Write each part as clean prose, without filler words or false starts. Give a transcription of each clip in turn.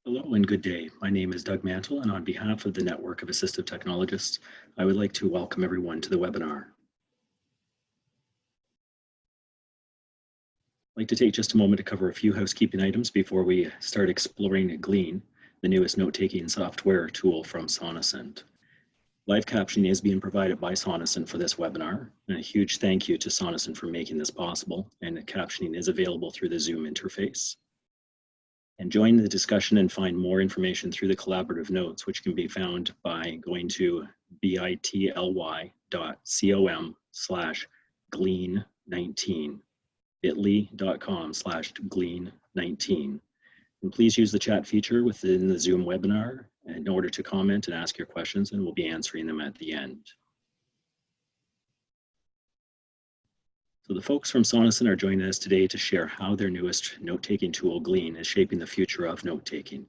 Hello and good day. My name is Doug Mantle, and on behalf of the Network of Assistive Technologists, I would like to welcome everyone to the webinar. I'd like to take just a moment to cover a few housekeeping items before we start exploring Glean, the newest note-taking software tool from Sonocent. Live captioning is being provided by Sonocent for this webinar, and a huge thank you to Sonocent for making this possible, and the captioning is available through the Zoom interface. And join the discussion and find more information through the collaborative notes, which can be found by going to bity.com/glean19, bit.ly.com/glean19. And please use the chat feature within the Zoom webinar in order to comment and ask your questions, and we'll be answering them at the end. So the folks from Sonocent are joining us today to share how their newest note-taking tool, Glean, is shaping the future of note-taking.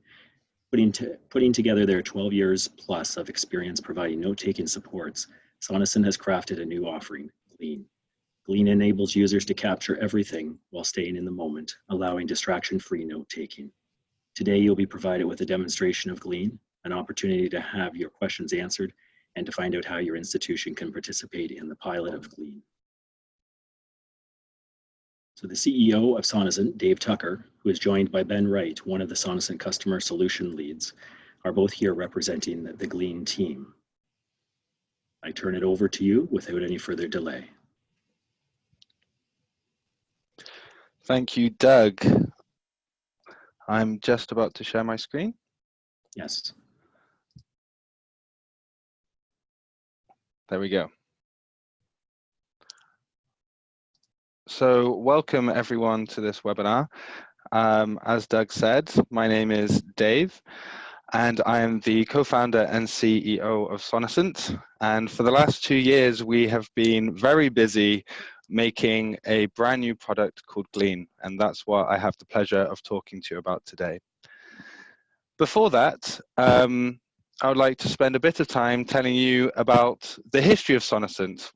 Putting together their 12 years plus of experience providing note-taking supports, Sonocent has crafted a new offering, Glean. Glean enables users to capture everything while staying in the moment, allowing distraction-free note-taking. Today, you'll be provided with a demonstration of Glean, an opportunity to have your questions answered, and to find out how your institution can participate in the pilot of Glean. So the CEO of Sonocent, Dave Tucker, who is joined by Ben Wright, one of the Sonocent customer solution leads, are both here representing the Glean team. I turn it over to you without any further delay. Thank you, Doug. I'm just about to share my screen. Yes. There we go. So welcome everyone to this webinar. As Doug said, my name is Dave, and I am the co-founder and CEO of Sonocent. And for the last 2 years, we have been very busy making a brand new product called Glean, and that's what I have the pleasure of talking to you about today. Before that, I would like to spend a bit of time telling you about the history of Sonocent,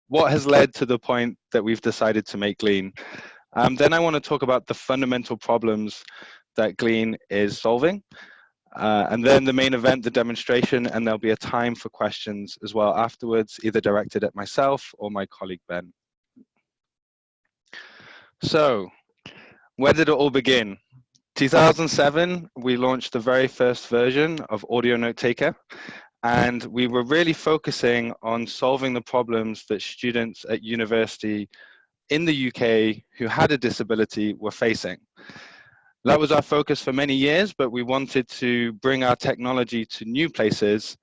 what has led to the point that we've decided to make Glean. Then I want to talk about the fundamental problems that Glean is solving. And then the main event, the demonstration, and there'll be a time for questions as well afterwards, either directed at myself or my colleague, Ben. So, where did it all begin? 2007, we launched the very first version of Audio Note Taker, and we were really focusing on solving the problems that students at university in the UK who had a disability were facing. That was our focus for many years, but we wanted to bring our technology to new places.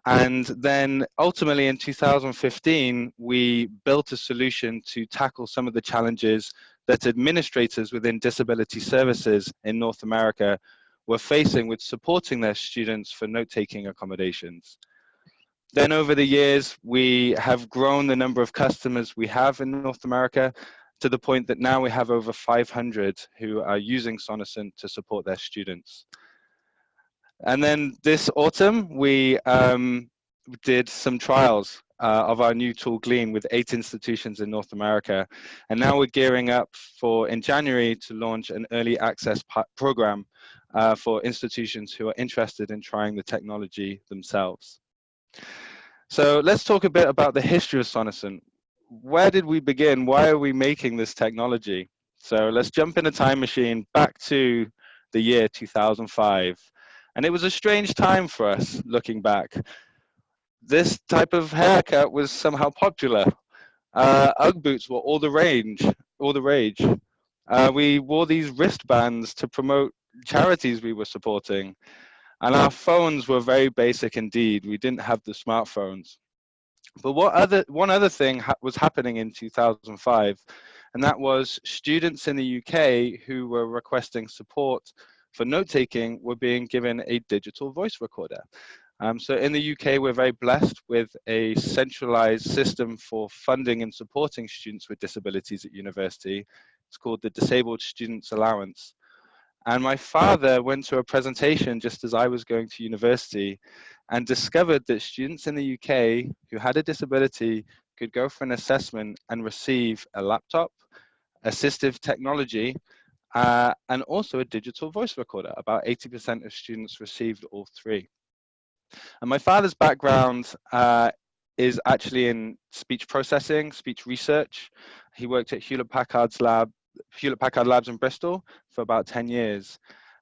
And then ultimately in 2015, we built a solution to tackle some of the challenges that administrators within disability services in North America were facing with supporting their students for note-taking accommodations. Then over the years, we have grown the number of customers we have in North America to the point that now we have over 500 who are using Sonocent to support their students. And then this autumn, we did some trials of our new tool Glean with 8 institutions in North America. And now we're gearing up for, in January, to launch an early access program for institutions who are interested in trying the technology themselves. So let's talk a bit about the history of Sonocent. Where did we begin? Why are we making this technology? So let's jump in a time machine back to the year 2005. And it was a strange time for us looking back. This type of haircut was somehow popular. Ugg boots were all the rage. We wore these wristbands to promote charities we were supporting. And our phones were very basic indeed. We didn't have the smartphones. But one other thing was happening in 2005, and that was students in the UK who were requesting support for note-taking were being given a digital voice recorder. So in the UK, we're very blessed with a centralized system for funding and supporting students with disabilities at university. It's called the Disabled Students Allowance. And my father went to a presentation just as I was going to university and discovered that students in the UK who had a disability could go for an assessment and receive a laptop, assistive technology, and also a digital voice recorder. About 80% of students received all three. And my father's background is actually in speech processing, speech research. He worked at Hewlett Packard Labs in Bristol for about 10 years.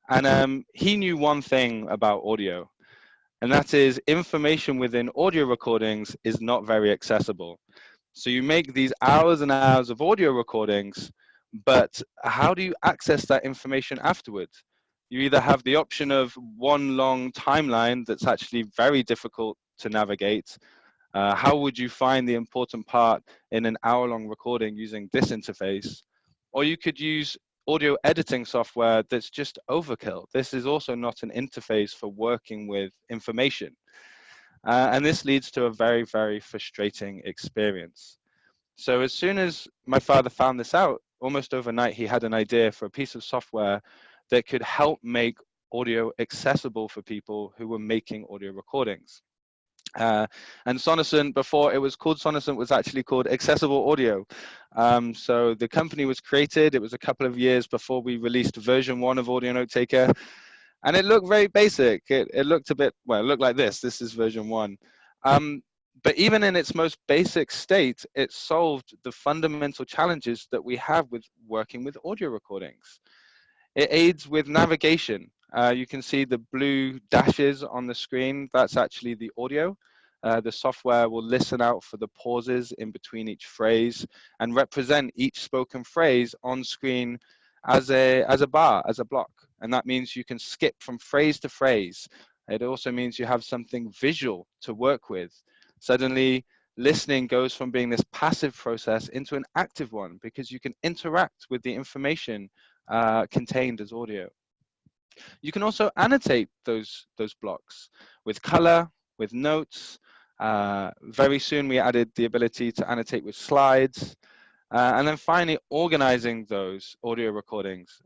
And he knew one thing about audio, and that is information within audio recordings is not very accessible. So you make these hours and hours of audio recordings, but how do you access that information afterwards? You either have the option of one long timeline that's actually very difficult to navigate. How would you find the important part in an hour-long recording using this interface? Or you could use audio editing software that's just overkill. This is also not an interface for working with information. And this leads to a very, very frustrating experience. So as soon as my father found this out, almost overnight, he had an idea for a piece of software that could help make audio accessible for people who were making audio recordings. And Sonocent, before it was called Sonocent, was actually called Accessible Audio. So the company was created. It was a couple of years before we released version 1 of Audio Note Taker. And it looked very basic. It looked a bit, well, it looked like this. This is version 1. But even in its most basic state, it solved the fundamental challenges that we have with working with audio recordings. It aids with navigation. You can see the blue dashes on the screen. That's actually the audio. The software will listen out for the pauses in between each phrase and represent each spoken phrase on screen as a bar, as a block. And that means you can skip from phrase to phrase. It also means you have something visual to work with. Suddenly, listening goes from being this passive process into an active one because you can interact with the information contained as audio. You can also annotate those blocks with color, with notes. Very soon we added the ability to annotate with slides. And then finally, organizing those audio recordings.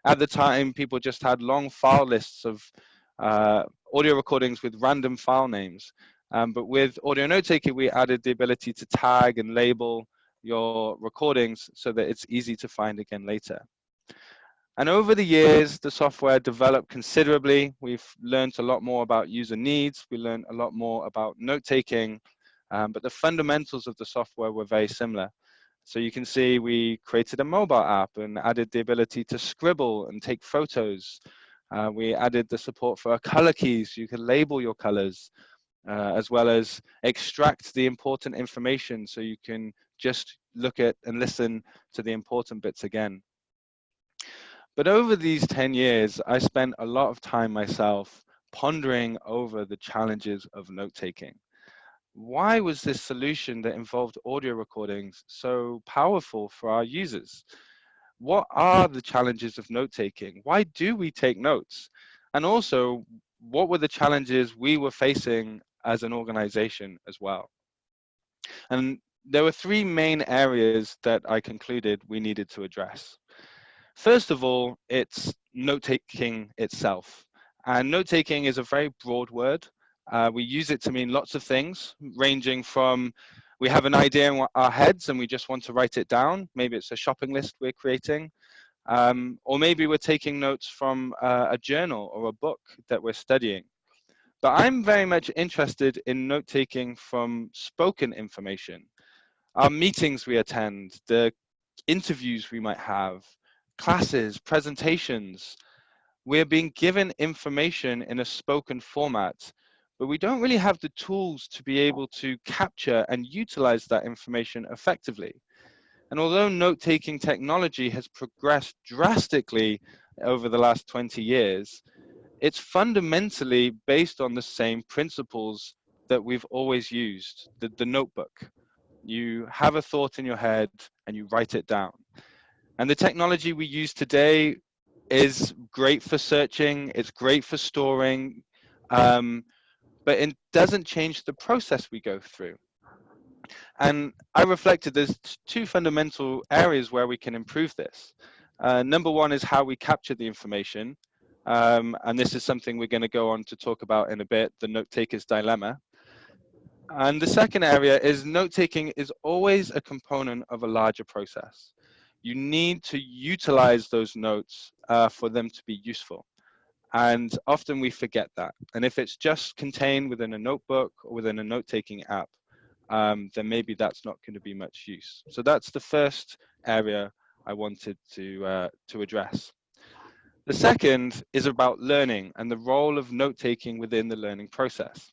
At the time, people just had long file lists of audio recordings with random file names. But with Audio Note Taker, we added the ability to tag and label your recordings so that it's easy to find again later. And over the years, the software developed considerably. We've learned a lot more about user needs. We learned a lot more about note taking, but the fundamentals of the software were very similar. So you can see we created a mobile app and added the ability to scribble and take photos. We added the support for color keys. You can label your colors, as well as extract the important information so you can just look at and listen to the important bits again. But over these 10 years, I spent a lot of time myself pondering over the challenges of note-taking. Why was this solution that involved audio recordings so powerful for our users? What are the challenges of note-taking? Why do we take notes? And also, what were the challenges we were facing as an organization as well? And there were three main areas that I concluded we needed to address. First of all, it's note-taking itself. And note-taking is a very broad word. We use it to mean lots of things, ranging from we have an idea in our heads and we just want to write it down. Maybe it's a shopping list we're creating. Or maybe we're taking notes from a journal or a book that we're studying. But I'm very much interested in note-taking from spoken information. Our meetings we attend, the interviews we might have, classes, presentations. We're being given information in a spoken format, but we don't really have the tools to be able to capture and utilize that information effectively. And although note-taking technology has progressed drastically over the last 20 years, it's fundamentally based on the same principles that we've always used, the notebook. You have a thought in your head and you write it down. And the technology we use today is great for searching, it's great for storing, but it doesn't change the process we go through. And I reflected there's two fundamental areas where we can improve this. Number one is how we capture the information. And this is something we're going to go on to talk about in a bit, the note-taker's dilemma. And the second area is note-taking is always a component of a larger process. you need to utilize those notes for them to be useful. And often we forget that. And if it's just contained within a notebook or within a note-taking app, then maybe that's not going to be much use. So that's the first area I wanted to address. The second is about learning and the role of note-taking within the learning process.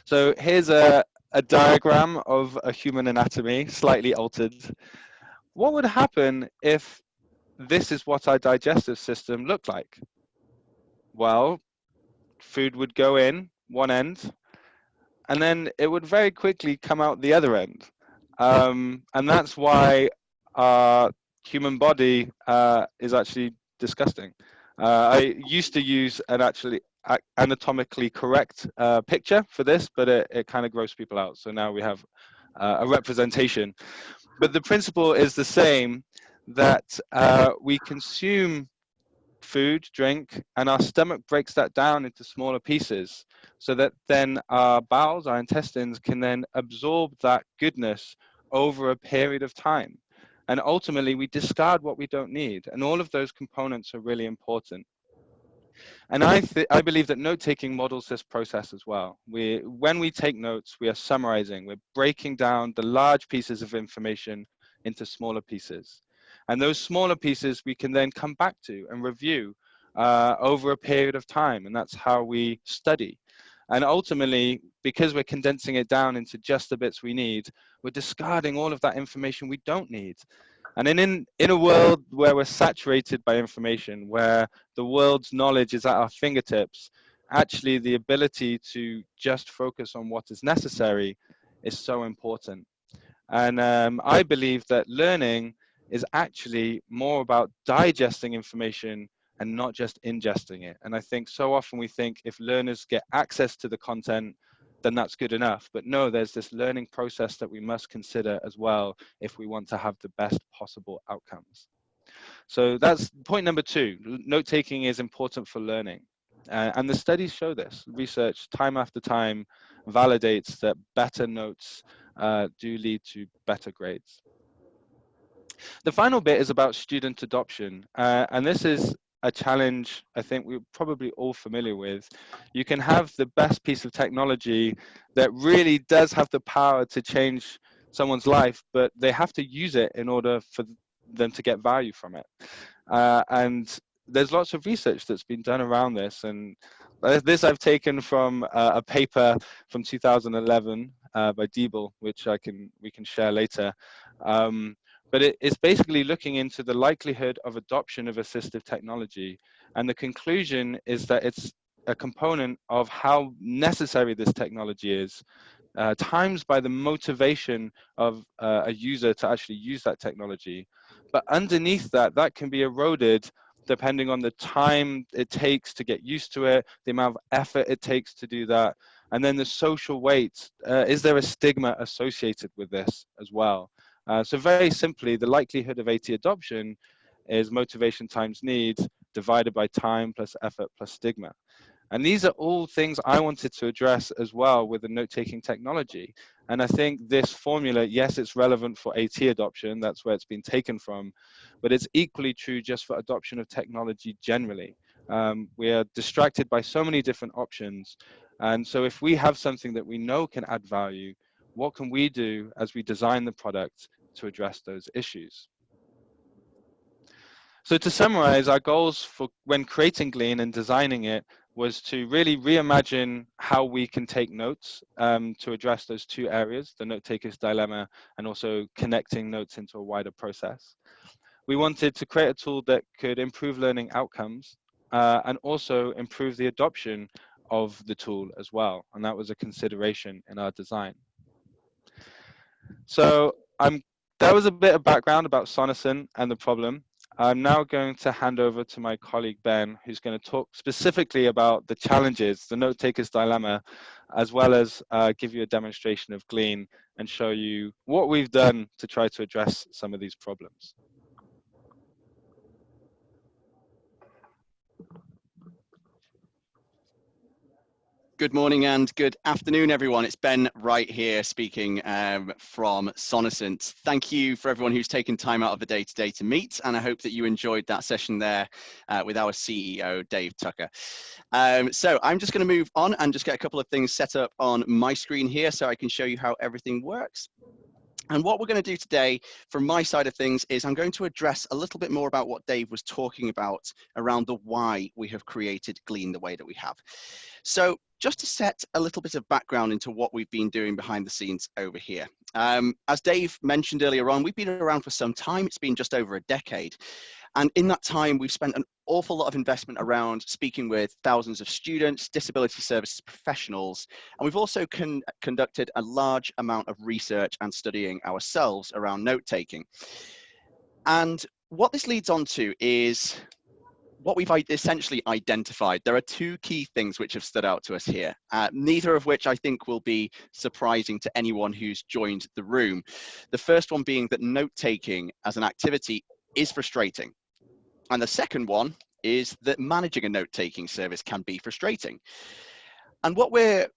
So here's a diagram of a human anatomy, slightly altered. What would happen if this is what our digestive system looked like? Well, food would go in one end, and then it would very quickly come out the other end. And that's why our human body is actually disgusting. I used to use an actually anatomically correct picture for this, but it kind of grossed people out. So now we have a representation. But the principle is the same, that we consume food, drink, and our stomach breaks that down into smaller pieces so that then our bowels, our intestines can then absorb that goodness over a period of time. And ultimately, we discard what we don't need. And all of those components are really important. And I believe that note-taking models this process as well. When we take notes, we are summarizing, we're breaking down the large pieces of information into smaller pieces. And those smaller pieces we can then come back to and review over a period of time. And that's how we study. And ultimately, because we're condensing it down into just the bits we need, we're discarding all of that information we don't need. And in a world where we're saturated by information, where the world's knowledge is at our fingertips, actually the ability to just focus on what is necessary is so important. And I believe that learning is actually more about digesting information and not just ingesting it. And I think so often we think if learners get access to the content, then that's good enough. But no, there's this learning process that we must consider as well if we want to have the best possible outcomes. So that's point number two. Note-taking is important for learning. And the studies show this. Research, time after time, validates that better notes do lead to better grades. The final bit is about student adoption. And this is a challenge I think we're probably all familiar with. You can have the best piece of technology that really does have the power to change someone's life, but they have to use it in order for them to get value from it. And there's lots of research that's been done around this. And this I've taken from a paper from 2011 by Diebel, which we can share later. But it's basically looking into the likelihood of adoption of assistive technology. And the conclusion is that it's a component of how necessary this technology is, times by the motivation of a user to actually use that technology. But underneath that, that can be eroded depending on the time it takes to get used to it, the amount of effort it takes to do that, and then the social weight. Is there a stigma associated with this as well? So very simply, the likelihood of AT adoption is motivation times need divided by time plus effort plus stigma. And these are all things I wanted to address as well with the note-taking technology. And I think this formula, yes, it's relevant for AT adoption, that's where it's been taken from, but it's equally true just for adoption of technology generally. We are distracted by so many different options. And so if we have something that we know can add value, what can we do as we design the product to address those issues? So to summarize, our goals for when creating Glean and designing it was to really reimagine how we can take notes to address those two areas, the note taker's dilemma and also connecting notes into a wider process. We wanted to create a tool that could improve learning outcomes and also improve the adoption of the tool as well. And that was a consideration in our design. So that was a bit of background about Sonocent and the problem. I'm now going to hand over to my colleague Ben, who's going to talk specifically about the challenges, the note taker's dilemma, as well as give you a demonstration of Glean and show you what we've done to try to address some of these problems. Good morning and good afternoon, everyone. It's Ben right here speaking from Sonocent. Thank you for everyone who's taken time out of the day today to meet, and I hope that you enjoyed that session there with our CEO, Dave Tucker. So I'm just going to move on and just get a couple of things set up on my screen here so I can show you how everything works. And what we're going to do today from my side of things is I'm going to address a little bit more about what Dave was talking about around the why we have created Glean the way that we have. So just to set a little bit of background into what we've been doing behind the scenes over here. As Dave mentioned earlier on, we've been around for some time. It's been just over a decade. And in that time, we've spent an awful lot of investment around speaking with thousands of students, disability services professionals, and we've also conducted a large amount of research and studying ourselves around note-taking. And what this leads on to is what we've essentially identified. There are two key things which have stood out to us here, neither of which I think will be surprising to anyone who's joined the room. The first one being that note-taking as an activity is frustrating. And the second one is that managing a note-taking service can be frustrating. And what we're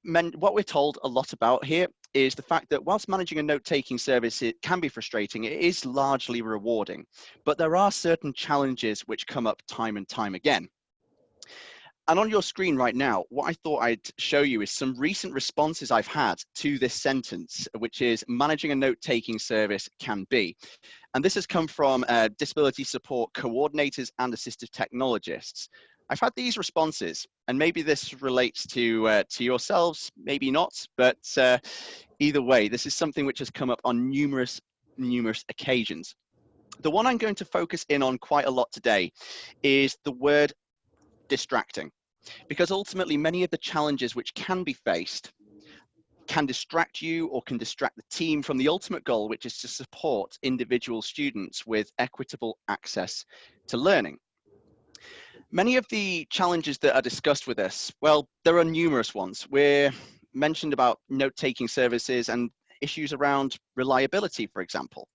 told a lot about here is the fact that whilst managing a note-taking service, it can be frustrating, it is largely rewarding. But there are certain challenges which come up time and time again. And on your screen right now, what I thought I'd show you is some recent responses I've had to this sentence, which is managing a note-taking service can be. And this has come from disability support coordinators and assistive technologists. I've had these responses, and maybe this relates to yourselves, maybe not, but either way, this is something which has come up on numerous occasions. The one I'm going to focus in on quite a lot today is the word distracting, because ultimately many of the challenges which can be faced can distract you or can distract the team from the ultimate goal, which is to support individual students with equitable access to learning. Many of the challenges that are discussed with us, well, there are numerous ones. We're mentioned about note-taking services and issues around reliability, for example.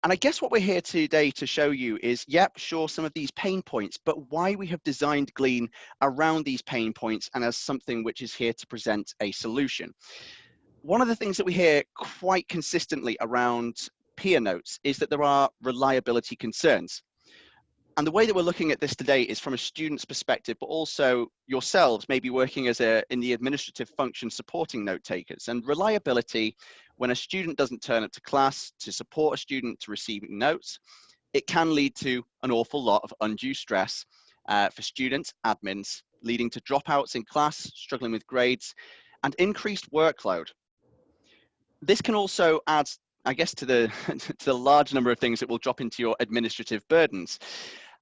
And I guess what we're here today to show you is, yep, sure, some of these pain points, but why we have designed Glean around these pain points and as something which is here to present a solution. One of the things that we hear quite consistently around peer notes is that there are reliability concerns. And the way that we're looking at this today is from a student's perspective, but also yourselves maybe working as in the administrative function supporting note takers. And reliability, when a student doesn't turn up to class to support a student to receiving notes, it can lead to an awful lot of undue stress for students, admins, leading to dropouts in class, struggling with grades, and increased workload. This can also add, I guess, to the large number of things that will drop into your administrative burdens.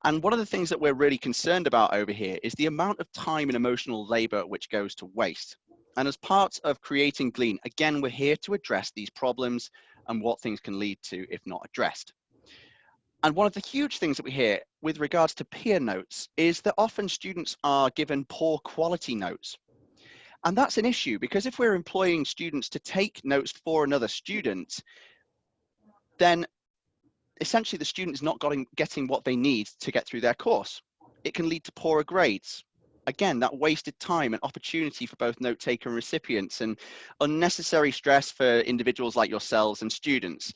And one of the things that we're really concerned about over here is the amount of time and emotional labor which goes to waste. And as part of creating Glean, again, we're here to address these problems and what things can lead to if not addressed. And one of the huge things that we hear with regards to peer notes is that often students are given poor quality notes. And that's an issue because if we're employing students to take notes for another student, then essentially the student is not getting what they need to get through their course. It can lead to poorer grades. Again, that wasted time and opportunity for both note taker and recipients and unnecessary stress for individuals like yourselves and students.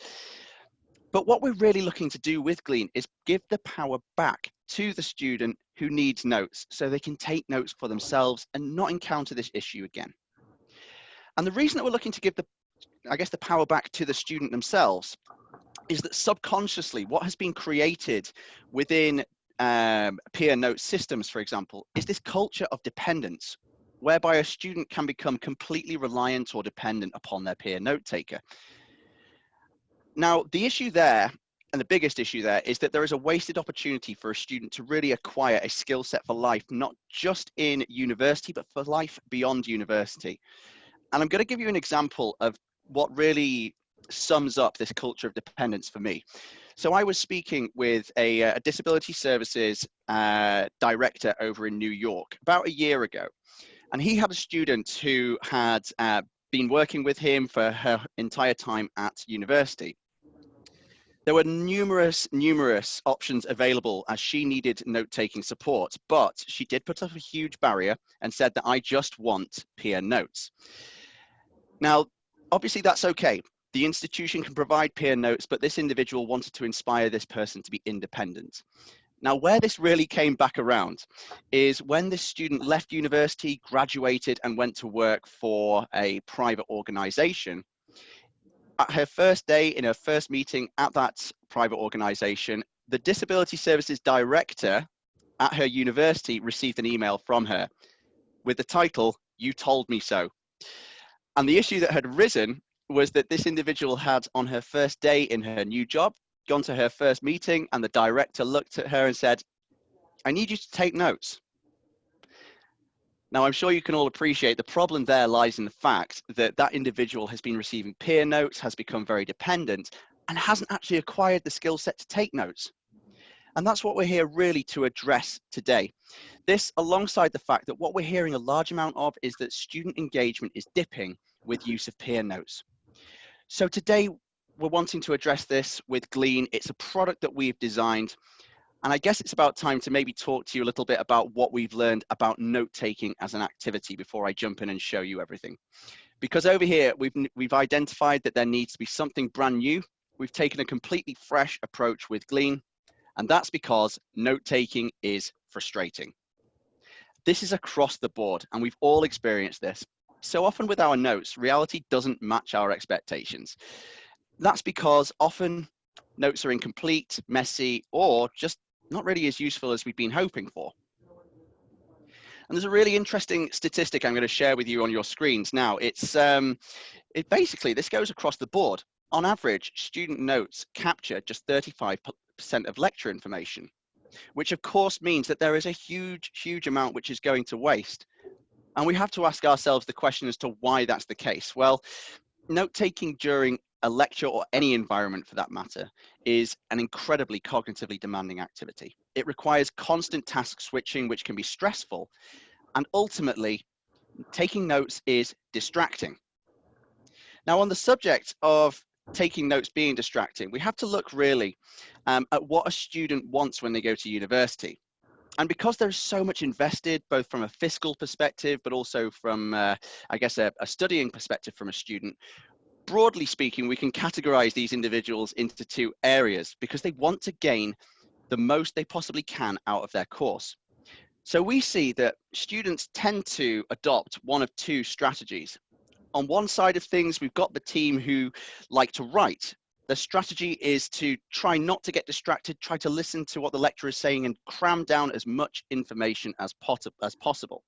But what we're really looking to do with Glean is give the power back to the student who needs notes so they can take notes for themselves and not encounter this issue again. And the reason that we're looking to give the power back to the student themselves is that subconsciously what has been created within peer note systems, for example, is this culture of dependence whereby a student can become completely reliant or dependent upon their peer note taker. Now, the issue there, and the biggest issue there, is that there is a wasted opportunity for a student to really acquire a skill set for life, not just in university, but for life beyond university. And I'm going to give you an example of what really sums up this culture of dependence for me. So I was speaking with a disability services director over in New York about a year ago, and he had a student who had been working with him for her entire time at university. There were numerous options available as she needed note-taking support, but she did put up a huge barrier and said that I just want peer notes. Now, obviously that's okay. The institution can provide peer notes, but this individual wanted to inspire this person to be independent. Now, where this really came back around is when this student left university, graduated, and went to work for a private organization. At her first day, in her first meeting at that private organization, the disability services director at her university received an email from her with the title, "You told me so." And the issue that had arisen was that this individual had, on her first day in her new job, gone to her first meeting, and the director looked at her and said, "I need you to take notes." Now, I'm sure you can all appreciate the problem there lies in the fact that that individual has been receiving peer notes, has become very dependent, and hasn't actually acquired the skill set to take notes. And that's what we're here really to address today. This, alongside the fact that what we're hearing a large amount of is that student engagement is dipping with use of peer notes. So today, we're wanting to address this with Glean. It's a product that we've designed. And I guess it's about time to maybe talk to you a little bit about what we've learned about note-taking as an activity before I jump in and show you everything. Because over here, we've identified that there needs to be something brand new. We've taken a completely fresh approach with Glean, and that's because note-taking is frustrating. This is across the board, and we've all experienced this. So often with our notes, reality doesn't match our expectations. That's because often notes are incomplete, messy, or just not really as useful as we've been hoping for. And there's a really interesting statistic I'm going to share with you on your screens now. Basically, this goes across the board. On average, student notes capture just 35% of lecture information, which of course means that there is a huge amount which is going to waste. And we have to ask ourselves the question as to why that's the case. Well, note-taking during a lecture or any environment for that matter is an incredibly cognitively demanding activity. It requires constant task switching, which can be stressful. And ultimately, taking notes is distracting. Now, on the subject of taking notes being distracting, we have to look really at what a student wants when they go to university. And because there's so much invested, both from a fiscal perspective, but also from, I guess, a studying perspective from a student, broadly speaking, we can categorize these individuals into two areas because they want to gain the most they possibly can out of their course. So we see that students tend to adopt one of two strategies. On one side of things, we've got the team who like to write. The strategy is to try not to get distracted, try to listen to what the lecturer is saying and cram down as much information as possible.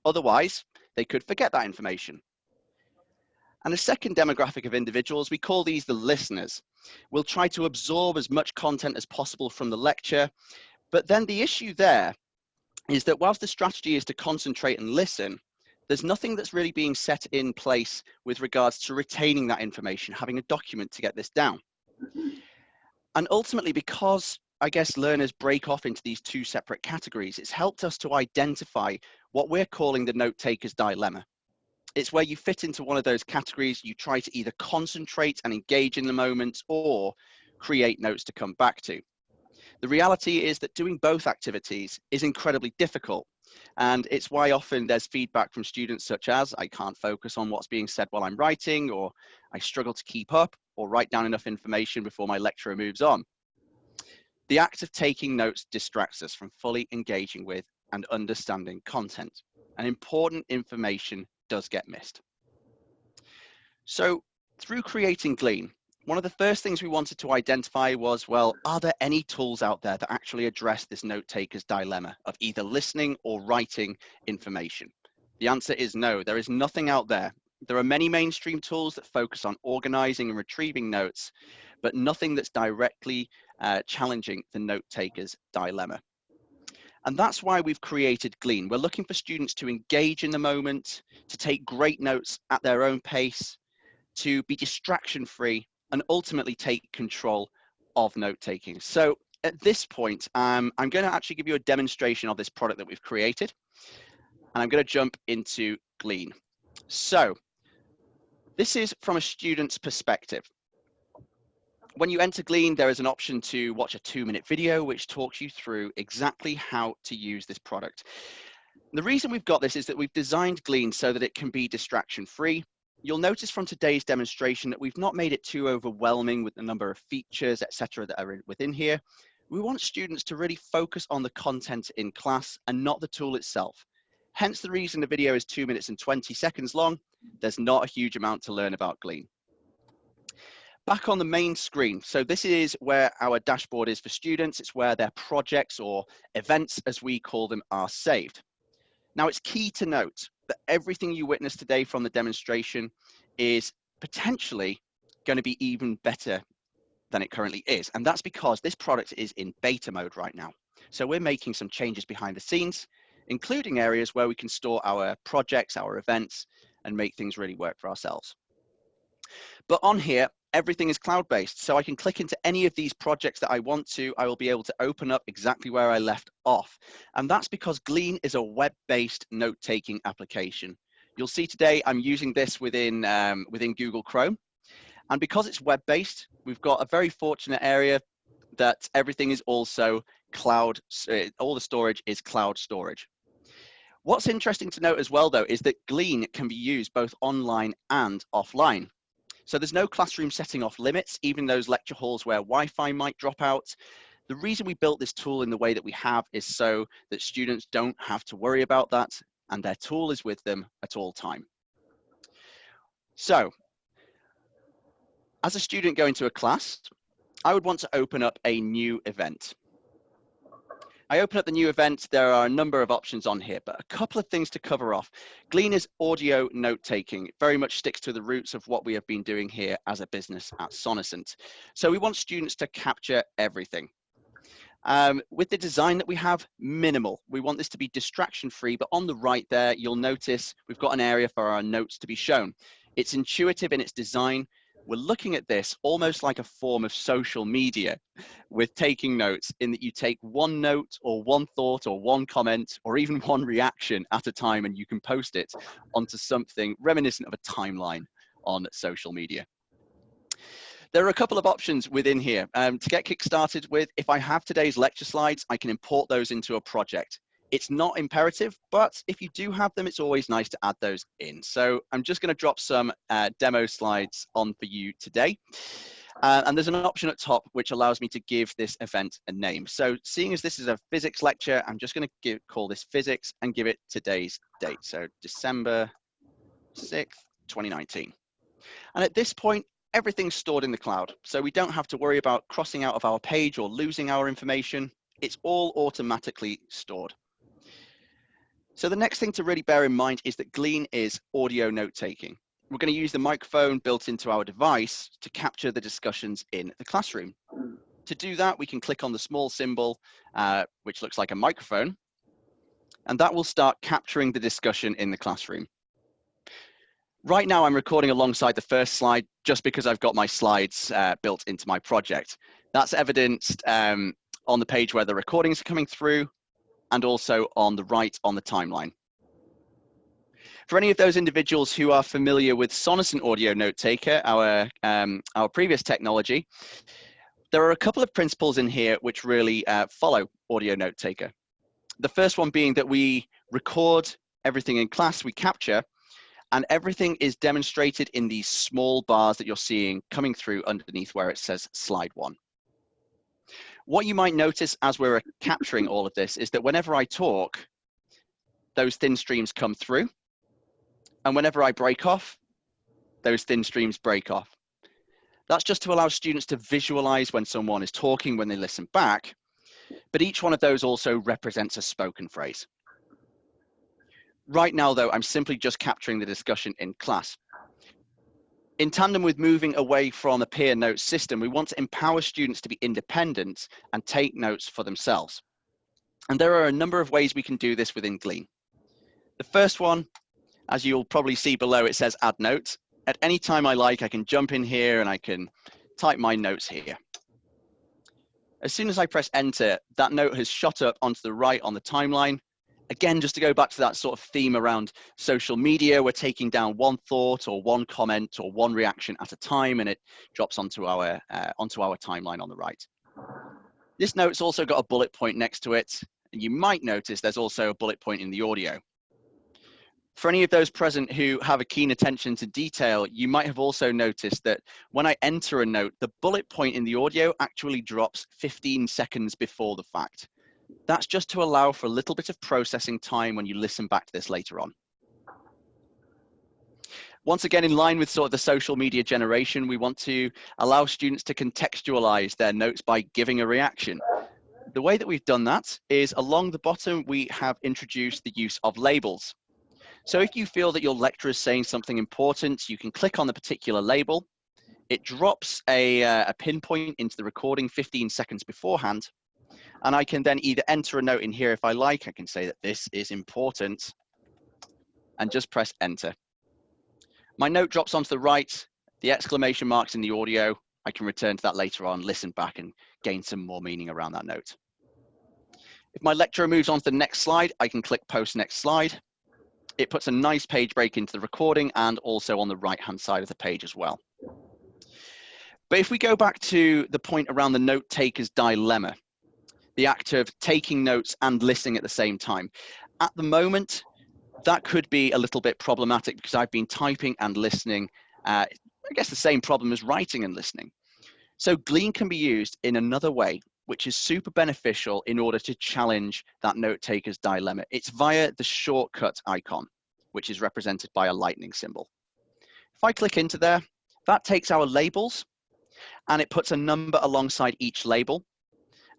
Otherwise, they could forget that information. And a second demographic of individuals, we call these the listeners. We'll try to absorb as much content as possible from the lecture, but then the issue there is that whilst the strategy is to concentrate and listen, there's nothing that's really being set in place with regards to retaining that information, having a document to get this down. And ultimately, because I guess learners break off into these two separate categories, it's helped us to identify what we're calling the note taker's dilemma. It's where you fit into one of those categories, you try to either concentrate and engage in the moment or create notes to come back to. The reality is that doing both activities is incredibly difficult. And it's why often there's feedback from students such as, I can't focus on what's being said while I'm writing, or I struggle to keep up or write down enough information before my lecturer moves on. The act of taking notes distracts us from fully engaging with and understanding content, and important information does get missed. So through creating Glean, one of the first things we wanted to identify was, well, are there any tools out there that actually address this note taker's dilemma of either listening or writing information? The answer is no, there is nothing out there. There are many mainstream tools that focus on organizing and retrieving notes, but nothing that's directly challenging the note taker's dilemma. And that's why we've created Glean. We're looking for students to engage in the moment, to take great notes at their own pace, to be distraction-free, and ultimately take control of note-taking. So at this point, I'm going to actually give you a demonstration of this product that we've created, and I'm going to jump into Glean. So this is from a student's perspective. When you enter Glean, there is an option to watch a 2-minute video, which talks you through exactly how to use this product. The reason we've got this is that we've designed Glean so that it can be distraction-free. You'll notice from today's demonstration that we've not made it too overwhelming with the number of features, etc., that are within here. We want students to really focus on the content in class and not the tool itself. Hence the reason the video is 2 minutes and 20 seconds long. There's not a huge amount to learn about Glean. Back on the main screen, so this is where our dashboard is for students. It's where their projects or events, as we call them, are saved. Now, it's key to note that everything you witnessed today from the demonstration is potentially going to be even better than it currently is. And that's because this product is in beta mode right now. So we're making some changes behind the scenes, including areas where we can store our projects, our events, and make things really work for ourselves. But on here, everything is cloud-based. So I can click into any of these projects that I want to. I will be able to open up exactly where I left off. And that's because Glean is a web-based note-taking application. You'll see today I'm using this within Google Chrome. And because it's web-based, we've got a very fortunate area that everything is also cloud, all the storage is cloud storage. What's interesting to note as well, though, is that Glean can be used both online and offline. So there's no classroom setting off limits, even those lecture halls where Wi-Fi might drop out. The reason we built this tool in the way that we have is so that students don't have to worry about that, and their tool is with them at all time. So, as a student going to a class, I would want to open up a new event. I open up the new event, there are a number of options on here, but a couple of things to cover off. Glean is audio note-taking. It very much sticks to the roots of what we have been doing here as a business at Sonocent. So we want students to capture everything. With the design that we have, minimal. We want this to be distraction-free, but on the right there, you'll notice we've got an area for our notes to be shown. It's intuitive in its design. We're looking at this almost like a form of social media with taking notes, in that you take one note or one thought or one comment or even one reaction at a time, and you can post it onto something reminiscent of a timeline on social media. There are a couple of options within here. To get kick-started with, if I have today's lecture slides, I can import those into a project. It's not imperative, but if you do have them, it's always nice to add those in. So I'm just going to drop some demo slides on for you today. And there's an option at top which allows me to give this event a name. So seeing as this is a physics lecture, I'm just going to call this physics and give it today's date. So December 6th, 2019. And at this point, everything's stored in the cloud. So we don't have to worry about crossing out of our page or losing our information. It's all automatically stored. So the next thing to really bear in mind is that Glean is audio note-taking. We're going to use the microphone built into our device to capture the discussions in the classroom. To do that, we can click on the small symbol, which looks like a microphone, and that will start capturing the discussion in the classroom. Right now, I'm recording alongside the first slide just because I've got my slides built into my project. That's evidenced on the page where the recordings are coming through, and also on the right on the timeline. For any of those individuals who are familiar with Sonocent Audio Note Taker, our previous technology, there are a couple of principles in here which really follow Audio Note Taker. The first one being that we record everything in class, we capture, and everything is demonstrated in these small bars that you're seeing coming through underneath where it says slide 1. What you might notice as we're capturing all of this is that whenever I talk, those thin streams come through. And whenever I break off, those thin streams break off. That's just to allow students to visualize when someone is talking when they listen back. But each one of those also represents a spoken phrase. Right now, though, I'm simply just capturing the discussion in class. In tandem with moving away from a peer note system, we want to empower students to be independent and take notes for themselves. And there are a number of ways we can do this within Glean. The first one, as you'll probably see below, it says add notes. At any time I like, I can jump in here and I can type my notes here. As soon as I press enter, that note has shot up onto the right on the timeline, Again, just to go back to that sort of theme around social media, we're taking down one thought or one comment or one reaction at a time, and it drops onto our timeline on the right. This note's also got a bullet point next to it, and you might notice there's also a bullet point in the audio. For any of those present who have a keen attention to detail, you might have also noticed that when I enter a note, the bullet point in the audio actually drops 15 seconds before the fact. That's just to allow for a little bit of processing time when you listen back to this later on. Once again, in line with sort of the social media generation, we want to allow students to contextualize their notes by giving a reaction. The way that we've done that is along the bottom, we have introduced the use of labels. So if you feel that your lecturer is saying something important, you can click on the particular label. It drops a pinpoint into the recording 15 seconds beforehand. And I can then either enter a note in here if I like. I can say that this is important and just press enter. My note drops onto the right, the exclamation marks in the audio. I can return to that later on, listen back and gain some more meaning around that note. If my lecturer moves on to the next slide, I can click post next slide. It puts a nice page break into the recording and also on the right-hand side of the page as well. But if we go back to the point around the note taker's dilemma, the act of taking notes and listening at the same time. At the moment, that could be a little bit problematic because I've been typing and listening. I guess the same problem as writing and listening. So Glean can be used in another way, which is super beneficial in order to challenge that note taker's dilemma. It's via the shortcut icon, which is represented by a lightning symbol. If I click into there, that takes our labels and it puts a number alongside each label.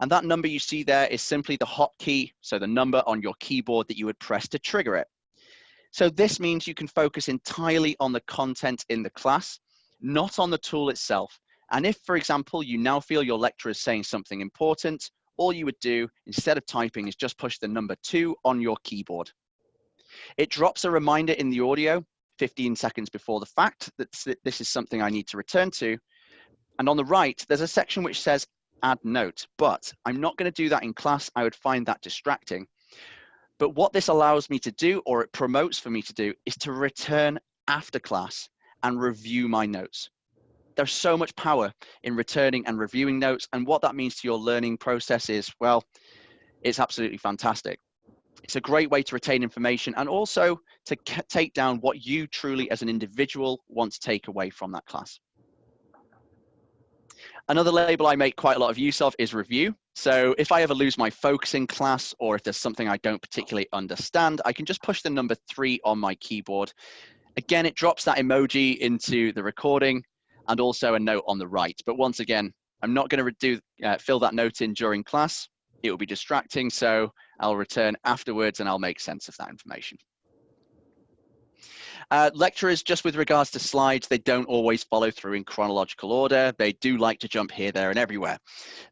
And that number you see there is simply the hotkey, so the number on your keyboard that you would press to trigger it. So this means you can focus entirely on the content in the class, not on the tool itself. And if, for example, you now feel your lecturer is saying something important, all you would do instead of typing is just push the number 2 on your keyboard. It drops a reminder in the audio 15 seconds before the fact that this is something I need to return to. And on the right, there's a section which says add note, but I'm not going to do that in class. I would find that distracting. But what this allows me to do, or it promotes for me to do, is to return after class and review my notes. There's so much power in returning and reviewing notes, and what that means to your learning process is, well, it's absolutely fantastic. It's a great way to retain information and also to take down what you truly as an individual want to take away from that class. Another label I make quite a lot of use of is review. So if I ever lose my focus in class or if there's something I don't particularly understand, I can just push the number 3 on my keyboard. Again, it drops that emoji into the recording and also a note on the right. But once again, I'm not going to fill that note in during class. It will be distracting, so I'll return afterwards and I'll make sense of that information. Lecturers, just with regards to slides, they don't always follow through in chronological order. They do like to jump here, there, and everywhere.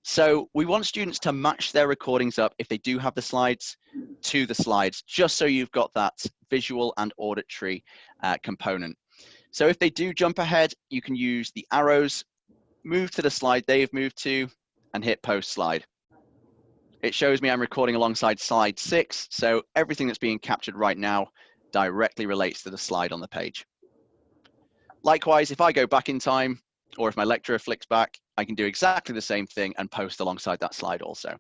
So we want students to match their recordings up, if they do have the slides, to the slides, just so you've got that visual and auditory component. So if they do jump ahead, you can use the arrows, move to the slide they've moved to, and hit post slide. It shows me I'm recording alongside slide 6, so everything that's being captured right now directly relates to the slide on the page. Likewise, if I go back in time, or if my lecturer flicks back, I can do exactly the same thing and post alongside that slide also.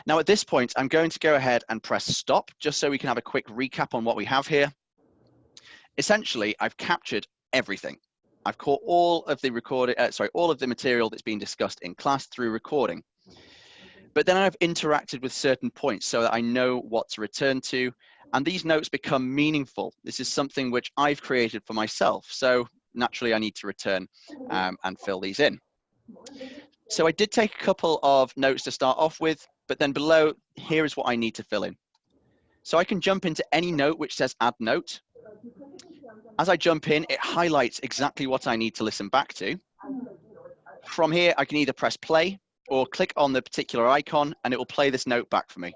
Now at this point, I'm going to go ahead and press stop, just so we can have a quick recap on what we have here. Essentially, I've captured everything. I've caught all of the all of the material that's been discussed in class through recording. But then I've interacted with certain points so that I know what to return to, and these notes become meaningful. This is something which I've created for myself, so naturally I need to return and fill these in. So I did take a couple of notes to start off with, but then below, here is what I need to fill in. So I can jump into any note which says add note. As I jump in, it highlights exactly what I need to listen back to. From here, I can either press play or click on the particular icon and it will play this note back for me.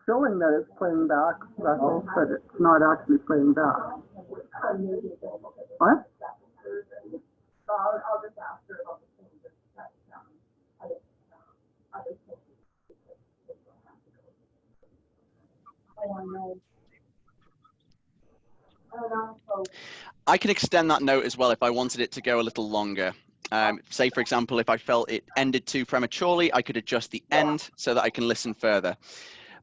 showing that it's playing back, Russell, but it's not actually playing back. What? I'll just ask her about the changes that I can extend that note as well if I wanted it to go a little longer. Say, for example, if I felt it ended too prematurely, I could adjust the end so that I can listen further.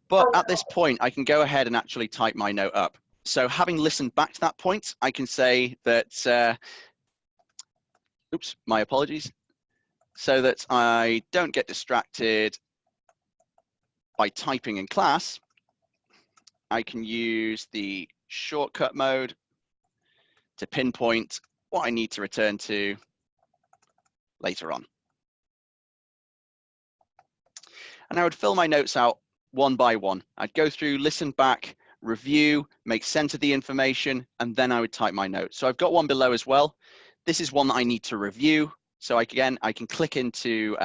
But at this point, I can go ahead and actually type my note up. So having listened back to that point, I can say that, oops, my apologies, so that I don't get distracted by typing in class, I can use the shortcut mode to pinpoint what I need to return to later on. And I would fill my notes out one by one. I'd go through, listen back, review, make sense of the information, and then I would type my notes. So I've got one below as well. This is one that I need to review. So I can click into,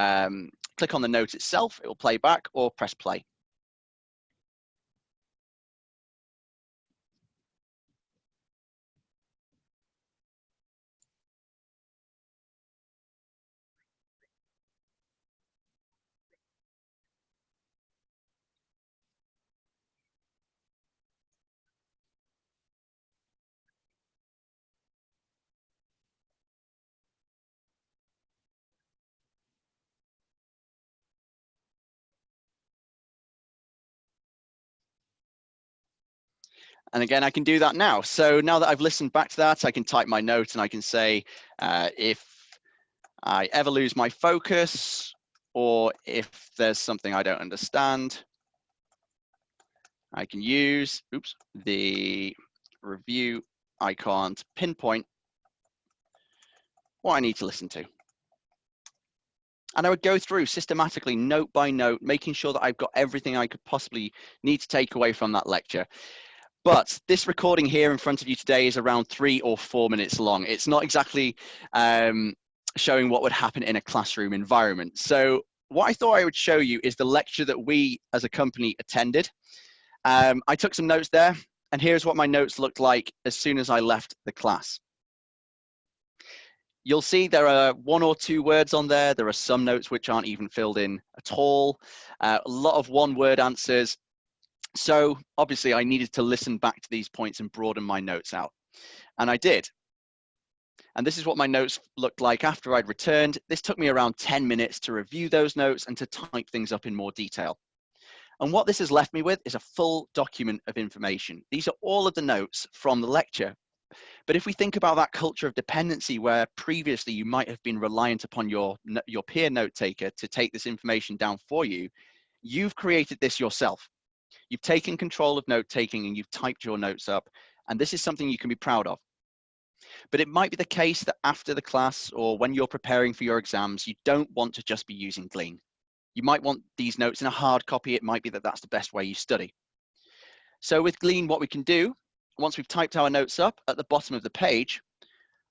click on the note itself, it will play back, or press play. And again, I can do that now. So now that I've listened back to that, I can type my note and I can say, if I ever lose my focus, or if there's something I don't understand, I can use, oops, the review icon to pinpoint what I need to listen to. And I would go through systematically, note by note, making sure that I've got everything I could possibly need to take away from that lecture. But this recording here in front of you today is around 3 or 4 minutes long. It's not exactly showing what would happen in a classroom environment. So what I thought I would show you is the lecture that we as a company attended. I took some notes there, and here's what my notes looked like as soon as I left the class. You'll see there are 1 or 2 words on there. There are some notes which aren't even filled in at all. A lot of one-word answers. So obviously I needed to listen back to these points and broaden my notes out. And I did. And this is what my notes looked like after I'd returned. This took me around 10 minutes to review those notes and to type things up in more detail. And what this has left me with is a full document of information. These are all of the notes from the lecture. But if we think about that culture of dependency where previously you might have been reliant upon your peer note taker to take this information down for you, you've created this yourself. You've taken control of note taking and you've typed your notes up. And this is something you can be proud of. But it might be the case that after the class or when you're preparing for your exams, you don't want to just be using Glean. You might want these notes in a hard copy. It might be that that's the best way you study. So with Glean, what we can do, once we've typed our notes up at the bottom of the page,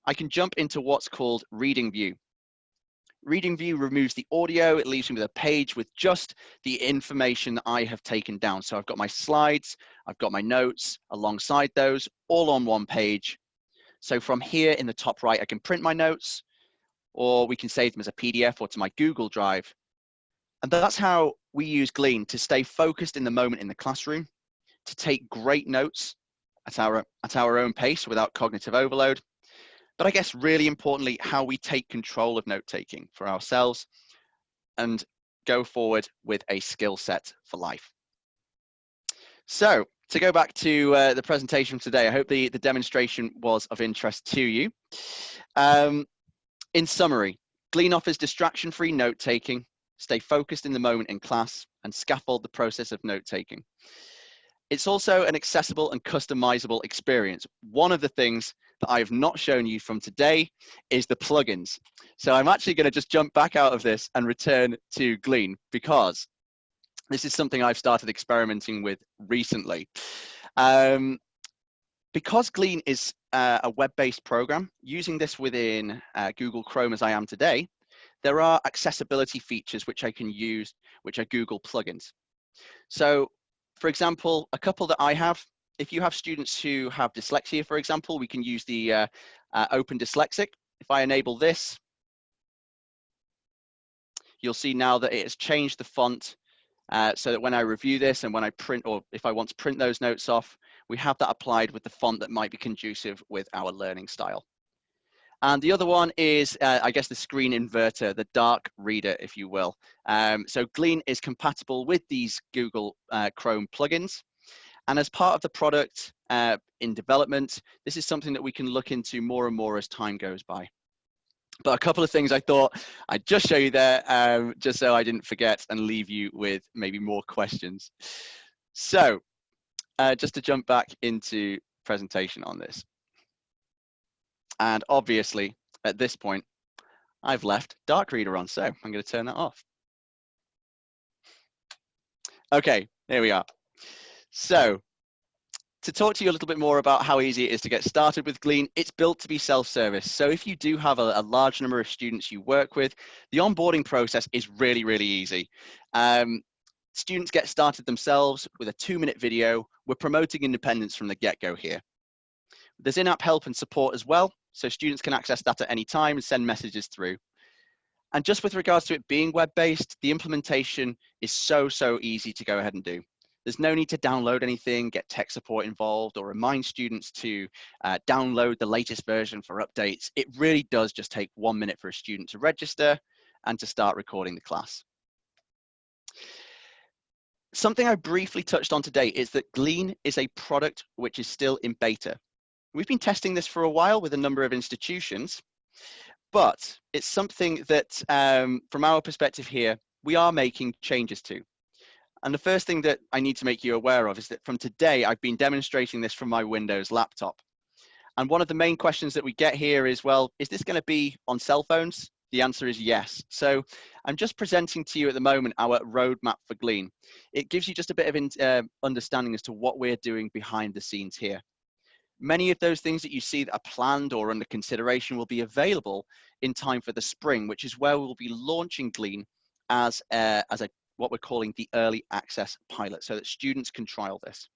I can jump into what's called Reading View. Reading View removes the audio. It leaves me with a page with just the information that I have taken down. So I've got my slides, I've got my notes alongside those, all on one page. So from here in the top right, I can print my notes, or we can save them as a PDF or to my Google Drive. And that's how we use Glean to stay focused in the moment in the classroom, to take great notes at our own pace without cognitive overload. But I guess really importantly, how we take control of note-taking for ourselves and go forward with a skill set for life. So to go back to the presentation today, I hope the demonstration was of interest to you. In summary, Glean offers distraction-free note-taking, stay focused in the moment in class, and scaffold the process of note-taking. It's also an accessible and customizable experience. One of the things that I have not shown you from today is the plugins. So I'm actually going to just jump back out of this and return to Glean because this is something I've started experimenting with recently. Because Glean is a web-based program, using this within Google Chrome as I am today, there are accessibility features which I can use, which are Google plugins. So For example, a couple that I have, if you have students who have dyslexia, for example, we can use the Open Dyslexic. If I enable this, you'll see now that it has changed the font so that when I review this and when I print, or if I want to print those notes off, we have that applied with the font that might be conducive with our learning style. And the other one is, I guess, the screen inverter, the dark reader, if you will. So Glean is compatible with these Google Chrome plugins. And as part of the product in development, this is something that we can look into more and more as time goes by. But a couple of things I thought I'd just show you there, just so I didn't forget and leave you with maybe more questions. So just to jump back into presentation on this. And obviously, at this point, I've left Dark Reader on, so I'm going to turn that off. Okay, here we are. So to talk to you a little bit more about how easy it is to get started with Glean, it's built to be self-service. So if you do have a large number of students you work with, the onboarding process is really, really easy. Students get started themselves with a 2-minute video. We're promoting independence from the get-go here. There's in-app help and support as well, so students can access that at any time and send messages through. And just with regards to it being web-based, the implementation is so easy to go ahead and do. There's no need to download anything, get tech support involved, or remind students to download the latest version for updates. It really does just take 1 minute for a student to register and to start recording the class. Something I briefly touched on today is that Glean is a product which is still in beta. We've been testing this for a while with a number of institutions, but it's something that, from our perspective here, we are making changes to. And the first thing that I need to make you aware of is that from today, I've been demonstrating this from my Windows laptop. And one of the main questions that we get here is, well, is this going to be on cell phones? The answer is yes. So I'm just presenting to you at the moment our roadmap for Glean. It gives you just a bit of understanding as to what we're doing behind the scenes here. Many of those things that you see that are planned or under consideration will be available in time for the spring, which is where we'll be launching Glean as what we're calling the early access pilot, so that students can trial this.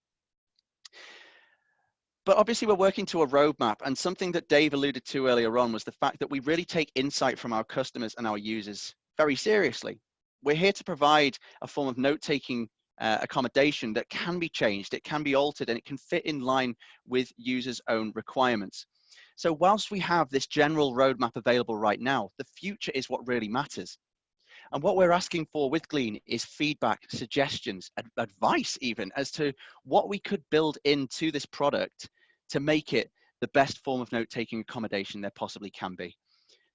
But obviously we're working to a roadmap, and something that Dave alluded to earlier on was the fact that we really take insight from our customers and our users very seriously. We're here to provide a form of note-taking accommodation that can be changed, it can be altered, and it can fit in line with users' own requirements. So whilst we have this general roadmap available right now, the future is what really matters. And what we're asking for with Glean is feedback, suggestions, advice even, as to what we could build into this product to make it the best form of note-taking accommodation there possibly can be.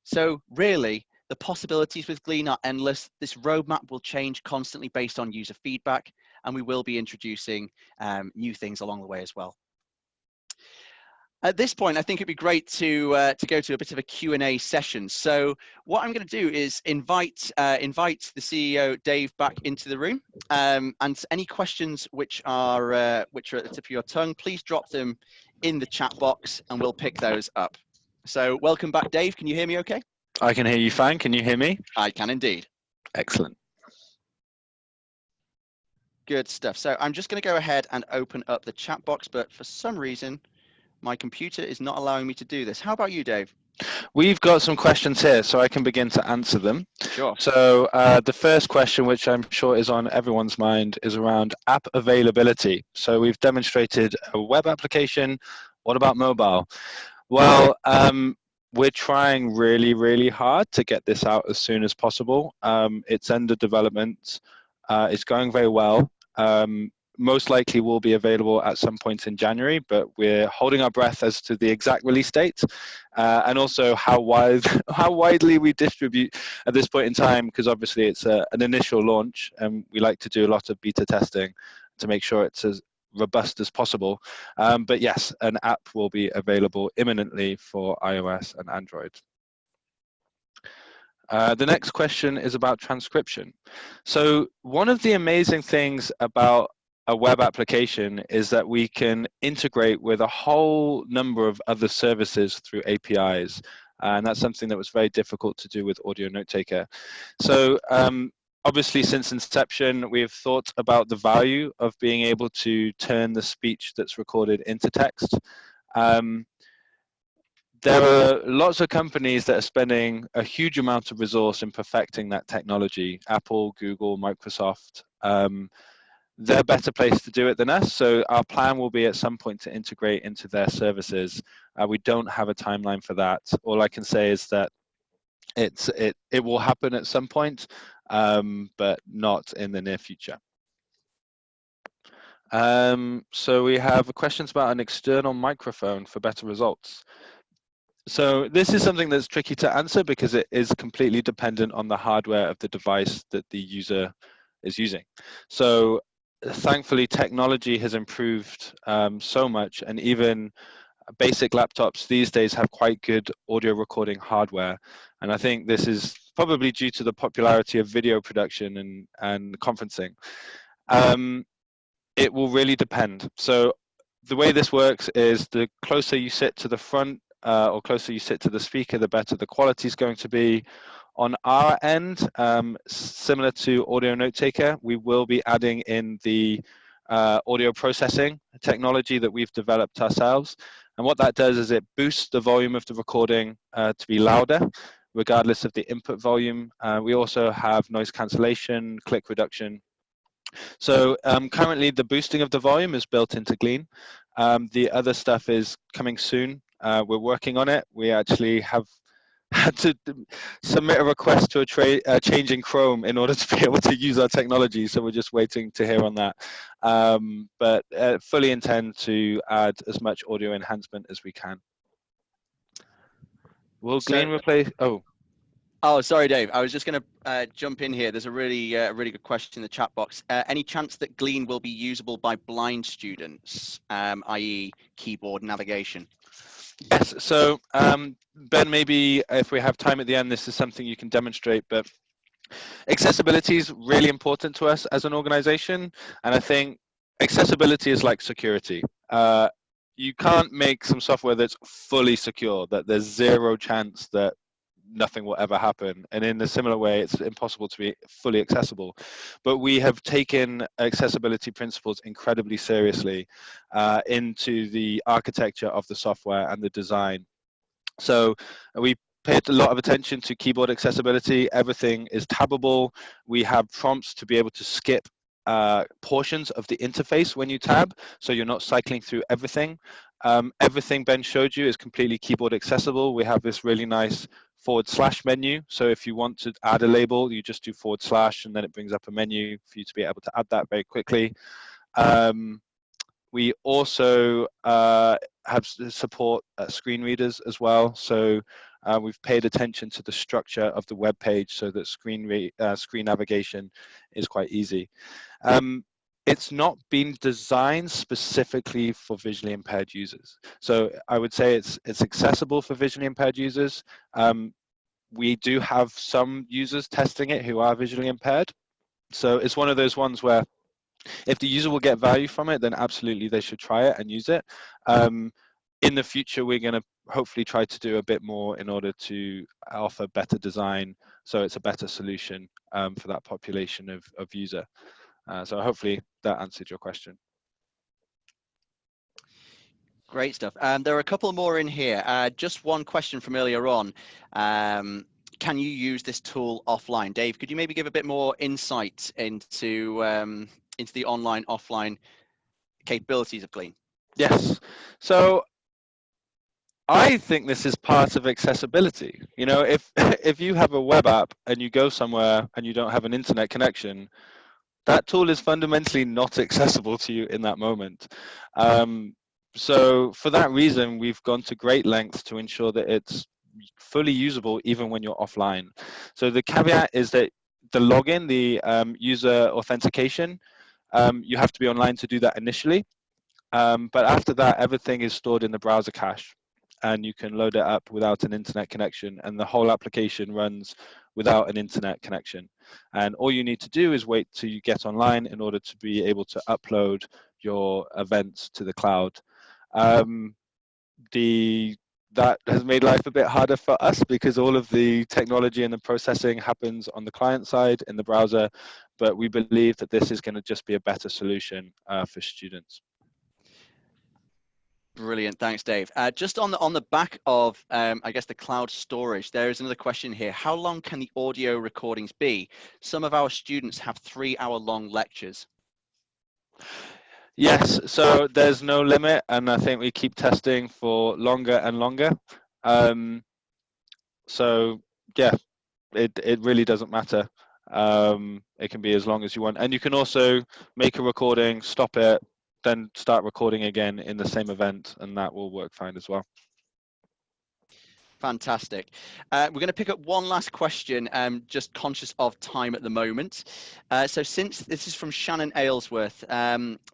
So really, the possibilities with Glean are endless. This roadmap will change constantly based on user feedback, and we will be introducing new things along the way as well. At this point, I think it'd be great to go to a bit of a Q&A session. So what I'm going to do is invite the CEO Dave back into the room, and any questions which are at the tip of your tongue, please drop them in the chat box, and we'll pick those up. So welcome back, Dave. Can you hear me okay? I can hear you fine. Can you hear me? I can indeed. Excellent. Good stuff. So I'm just going to go ahead and open up the chat box, but for some reason, my computer is not allowing me to do this. How about you, Dave? We've got some questions here, so I can begin to answer them. Sure. So the first question, which I'm sure is on everyone's mind, is around app availability. So we've demonstrated a web application. What about mobile? Well, we're trying really hard to get this out as soon as possible. It's under development. It's going very well. Most likely will be available at some point in January, but we're holding our breath as to the exact release date, and also how widely we distribute at this point in time, because obviously it's an initial launch, and we like to do a lot of beta testing to make sure it's as robust as possible. But yes, an app will be available imminently for iOS and Android. The next question is about transcription. So one of the amazing things about a web application is that we can integrate with a whole number of other services through APIs. And that's something that was very difficult to do with Audio Note Taker. So obviously, since inception, we have thought about the value of being able to turn the speech that's recorded into text. There are lots of companies that are spending a huge amount of resource in perfecting that technology. Apple, Google, Microsoft. They're better placed to do it than us. So our plan will be at some point to integrate into their services. We don't have a timeline for that. All I can say is that it will happen at some point, but not in the near future. So we have questions about an external microphone for better results. So this is something that's tricky to answer because it is completely dependent on the hardware of the device that the user is using. So thankfully, technology has improved so much, and even basic laptops these days have quite good audio recording hardware. And I think this is probably due to the popularity of video production and conferencing. It will really depend. So the way this works is the closer you sit to the front or closer you sit to the speaker, the better the quality is going to be. On our end, similar to Audio Note Taker, we will be adding in the audio processing technology that we've developed ourselves. And what that does is it boosts the volume of the recording to be louder, regardless of the input volume. We also have noise cancellation, click reduction. So currently the boosting of the volume is built into Glean. The other stuff is coming soon. We're working on it. We actually have had to submit a request to a change in Chrome in order to be able to use our technology. So we're just waiting to hear on that. But fully intend to add as much audio enhancement as we can. Will Glean replace? Oh, sorry, Dave. I was just going to jump in here. There's a really good question in the chat box. Any chance that Glean will be usable by blind students, i.e. keyboard navigation? Yes. So Ben, maybe if we have time at the end, this is something you can demonstrate, but accessibility is really important to us as an organization. And I think accessibility is like security. You can't make some software that's fully secure, that there's zero chance that nothing will ever happen. And in a similar way, it's impossible to be fully accessible. But we have taken accessibility principles incredibly seriously into the architecture of the software and the design. So we paid a lot of attention to keyboard accessibility. Everything is tabbable. We have prompts to be able to skip portions of the interface when you tab, so you're not cycling through everything. Everything Ben showed you is completely keyboard accessible. We have this really nice / menu. So if you want to add a label, you just do / and then it brings up a menu for you to be able to add that very quickly. We also have support screen readers as well. So we've paid attention to the structure of the web page so that screen navigation is quite easy. It's not been designed specifically for visually impaired users. So I would say it's accessible for visually impaired users. We do have some users testing it who are visually impaired. So it's one of those ones where if the user will get value from it, then absolutely they should try it and use it. In the future, we're going to hopefully try to do a bit more in order to offer better design, so it's a better solution for that population of user. So hopefully that answered your question. Great stuff. There are a couple more in here. Just one question from earlier on. Can you use this tool offline? Dave, could you maybe give a bit more insight into the online, offline capabilities of Glean? Yes. So I think this is part of accessibility. You know, if you have a web app and you go somewhere and you don't have an internet connection, that tool is fundamentally not accessible to you in that moment. So for that reason, we've gone to great lengths to ensure that it's fully usable even when you're offline. So the caveat is that the login, the user authentication, you have to be online to do that initially. But after that, everything is stored in the browser cache, and you can load it up without an internet connection, and the whole application runs without an internet connection. And all you need to do is wait till you get online in order to be able to upload your events to the cloud. The that has made life a bit harder for us because all of the technology and the processing happens on the client side in the browser, but we believe that this is going to just be a better solution for students. Brilliant, thanks, Dave. Just on the back of, I guess, the cloud storage, there is another question here. How long can the audio recordings be? Some of our students have 3-hour-long lectures. Yes, so there's no limit, and I think we keep testing for longer and longer. So yeah, it really doesn't matter. It can be as long as you want, and you can also make a recording, stop it, then start recording again in the same event, and that will work fine as well. Fantastic. We're going to pick up one last question, just conscious of time at the moment. So since this is from Shannon Aylesworth,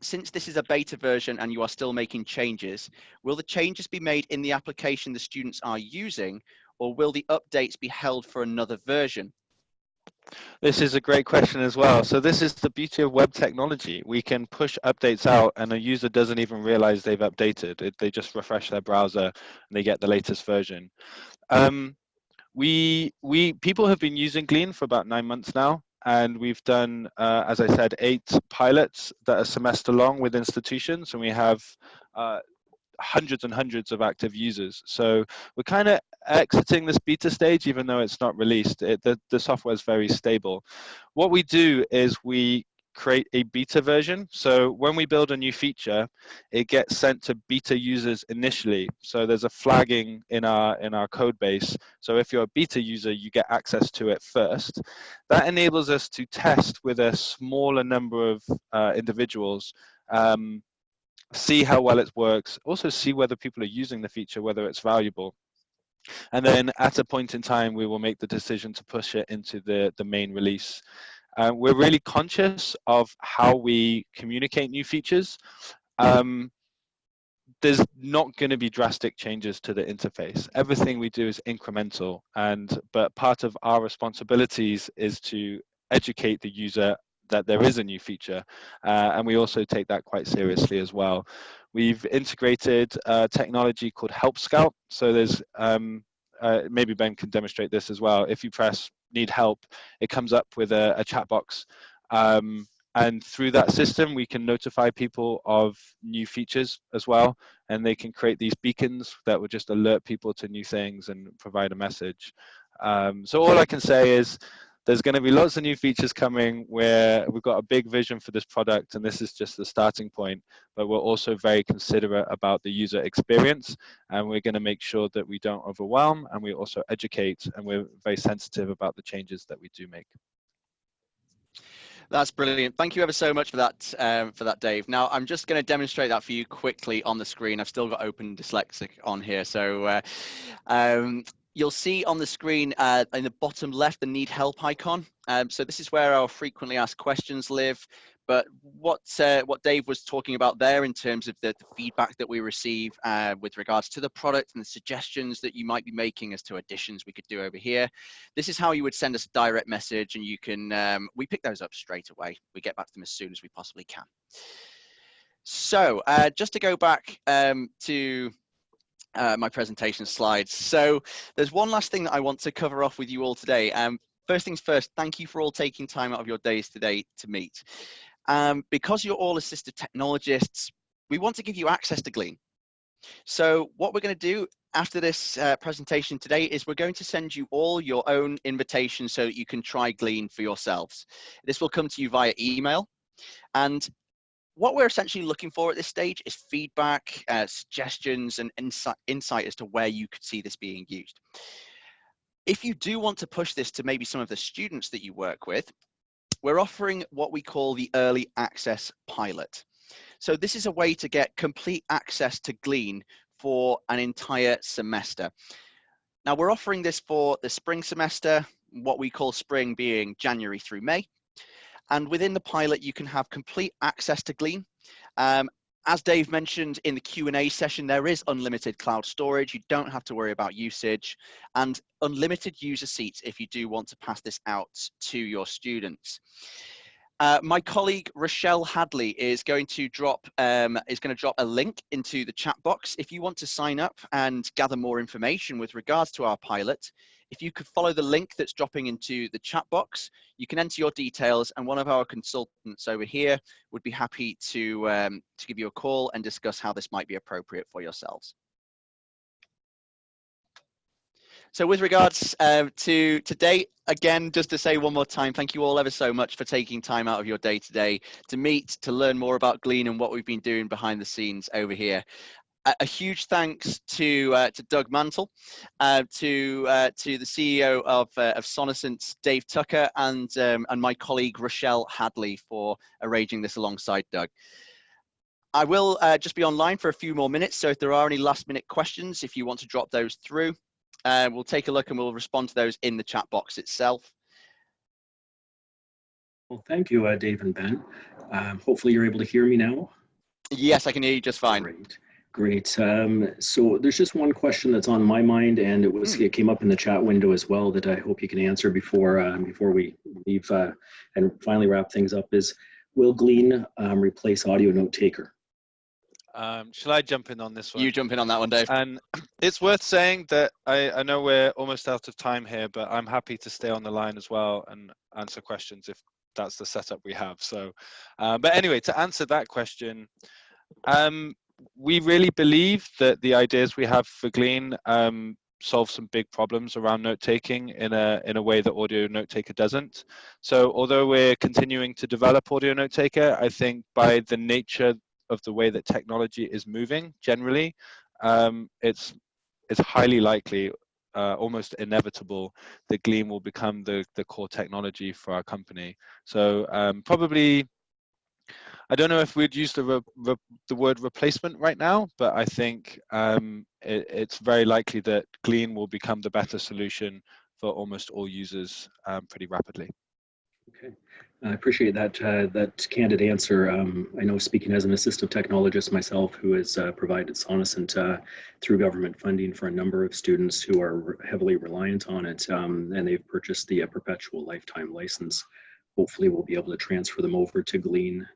since this is a beta version and you are still making changes, will the changes be made in the application the students are using, or will the updates be held for another version? This is a great question as well. So this is the beauty of web technology. We can push updates out and a user doesn't even realize they've updated. They just refresh their browser and they get the latest version. People have been using Glean for about 9 months now, and we've done, as I said, 8 pilots that are semester long with institutions, and we have hundreds and hundreds of active users. So we're kind of exiting this beta stage, even though it's not released. The software is very stable. What we do is we create a beta version. So when we build a new feature, it gets sent to beta users initially. So there's a flagging in our code base. So if you're a beta user, you get access to it first. That enables us to test with a smaller number of individuals, see how well it works, also see whether people are using the feature, whether it's valuable. And then at a point in time, we will make the decision to push it into the main release. We're really conscious of how we communicate new features. There's not going to be drastic changes to the interface. Everything we do is incremental, but part of our responsibilities is to educate the user that there is a new feature, and we also take that quite seriously as well. We've integrated technology called Help Scout. So there's maybe Ben can demonstrate this as well. If you press need help, it comes up with a chat box. And through that system, we can notify people of new features as well. And they can create these beacons that would just alert people to new things and provide a message. So all I can say is there's going to be lots of new features coming where we've got a big vision for this product, and this is just the starting point. But we're also very considerate about the user experience, and we're going to make sure that we don't overwhelm, and we also educate, and we're very sensitive about the changes that we do make. That's brilliant. Thank you ever so much for that, Dave. Now, I'm just going to demonstrate that for you quickly on the screen. I've still got Open Dyslexic on here. So you'll see on the screen in the bottom left, the need help icon. So this is where our frequently asked questions live. But what Dave was talking about there in terms of the feedback that we receive with regards to the product and the suggestions that you might be making as to additions we could do over here. This is how you would send us a direct message, and you can, we pick those up straight away. We get back to them as soon as we possibly can. So just to go back to my presentation slides. So there's one last thing that I want to cover off with you all today. First things first, thank you for all taking time out of your days today to meet. Because you're all assistive technologists, we want to give you access to Glean. So what we're going to do after this presentation today is we're going to send you all your own invitations so that you can try Glean for yourselves. This will come to you via email. And what we're essentially looking for at this stage is feedback, suggestions, and insight as to where you could see this being used. If you do want to push this to maybe some of the students that you work with, we're offering what we call the Early Access Pilot. So this is a way to get complete access to Glean for an entire semester. Now we're offering this for the spring semester, what we call spring being January through May. And within the pilot, you can have complete access to Glean. As Dave mentioned in the Q&A session, there is unlimited cloud storage. You don't have to worry about usage, and unlimited user seats if you do want to pass this out to your students. My colleague Rochelle Hadley is going to drop a link into the chat box. If you want to sign up and gather more information with regards to our pilot, if you could follow the link that's dropping into the chat box, you can enter your details, and one of our consultants over here would be happy to give you a call and discuss how this might be appropriate for yourselves. So with regards to today, again, just to say one more time, thank you all ever so much for taking time out of your day today to meet, to learn more about Glean and what we've been doing behind the scenes over here. A huge thanks to Doug Mantle, to the CEO of Sonocent, Dave Tucker, and my colleague Rochelle Hadley for arranging this alongside Doug. I will just be online for a few more minutes, so if there are any last-minute questions, if you want to drop those through, we'll take a look and we'll respond to those in the chat box itself. Well, thank you, Dave and Ben. Hopefully you're able to hear me now. Yes, I can hear you just fine. Great. So there's just one question that's on my mind, and it came up in the chat window as well that I hope you can answer before we leave and finally wrap things up. Is will Glean replace audio note taker? Shall I jump in on this one? You jump in on that one, Dave. And it's worth saying that I know we're almost out of time here, but I'm happy to stay on the line as well and answer questions if that's the setup we have. So, but anyway, to answer that question, we really believe that the ideas we have for Glean solve some big problems around note taking in a way that audio note taker doesn't. So although we're continuing to develop audio note taker, I think by the nature of the way that technology is moving generally, it's highly likely, almost inevitable, that Glean will become the core technology for our company. So probably, I don't know if we'd use the word replacement right now, but I think it's very likely that Glean will become the better solution for almost all users pretty rapidly. Okay, I appreciate that that candid answer. I know, speaking as an assistive technologist myself, who has provided Sonocent through government funding for a number of students who are heavily reliant on it, and they've purchased the perpetual lifetime license. Hopefully, we'll be able to transfer them over to Glean